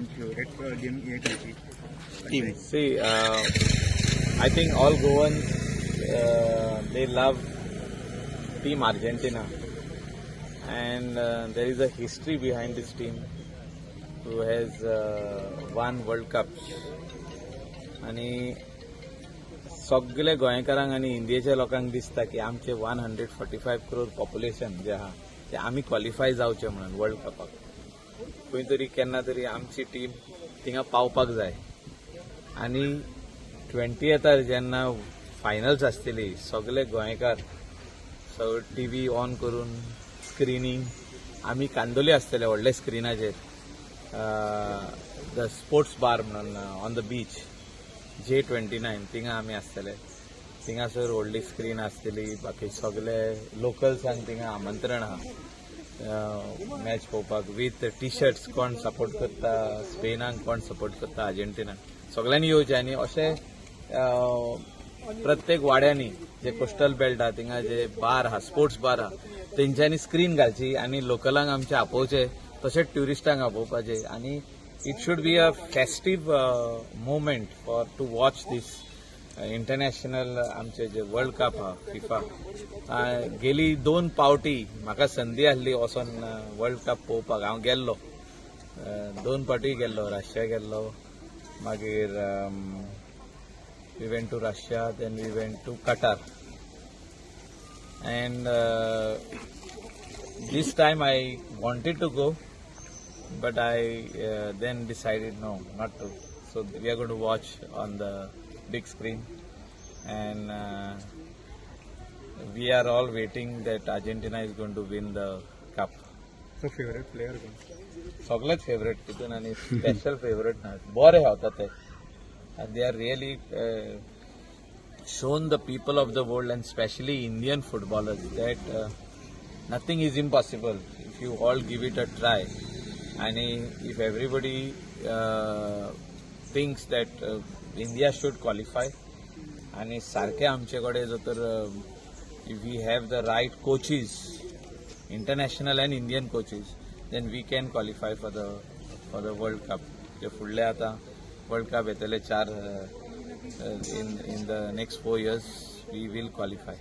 Favourite game ये खंयची Team. See, I think all Goans they love Team Argentina, and there is a history behind this team who has won World Cups. आणि सगळे गोंयकारांक आणि इंडियेच्या लोकांक दिसता की आमचे 145 crore पॉप्युलेशन जे आहा ते आमी क्वॉलिफाय जावचे म्हणून वर्ल्ड कपाक खंय तरी केन्ना तरी आमची टीम थिंगा पावपाक जाय. आणि 20th जेन्ना फायनल्स आसतली सगळे गोंयकार टीव्ही ऑन करून स्क्रिनींग आमी कांदोली आसतले व्हडले स्क्रिनाचेर द स्पोर्ट्स बार म्हणून ऑन द बीच J29 थिंगा आमी आसतले. थिंगासर व्हडली स्क्रीन आसतली. बाकी सगळे लोकल्सांक थिंगा आमंत्रण आहा मॅच पळोवपाक विथ टी शर्ट्स. कोण सपोर्ट करता स्पेनाक कोण सपोर्ट करता अर्जेंटिनाक सगळ्यांनी येवचे. आनी अशें प्रत्येक वाड्यांनी जे कोस्टल बेल्ट आहा थिंगा जे बार आहा स्पोर्ट्स बार आहा तेंच्यांनी स्क्रीन घालची आनी लोकलांक आमचे आपोवचे तशेंच ट्युरिस्टांक आपोवपाचे. आनी it should be a festive moment to watch this international आमचे जे वर्ल्ड कप हा फिफा. गेली 2 पावटी म्हाका संदी आसली वचोन वर्ल्ड कप पळोवपाक. हांव गेल्लो 2 पावटी गेल्लो. रशिया गेल्लो मागीर we went to Russia, then we went to Qatar, and this time I wanted to go, but I then decided no, not to. So we are going to watch on the big screen, and we are all waiting that Argentina is going to win the cup. So favorite player कोण? सगळेच favourite तितून आनी special favourite ना. बरे हावता ते. And they are really shown the people of the world and especially Indian footballers that nothing is impossible if you all give it a try. And if everybody thinks that India should qualify and सारखे आमचे कडे जर तर if we have the right coaches, international and Indian coaches, then we can qualify for the World Cup. जे फुडले आता World Cup येतले 4 in the next 4 years we will qualify.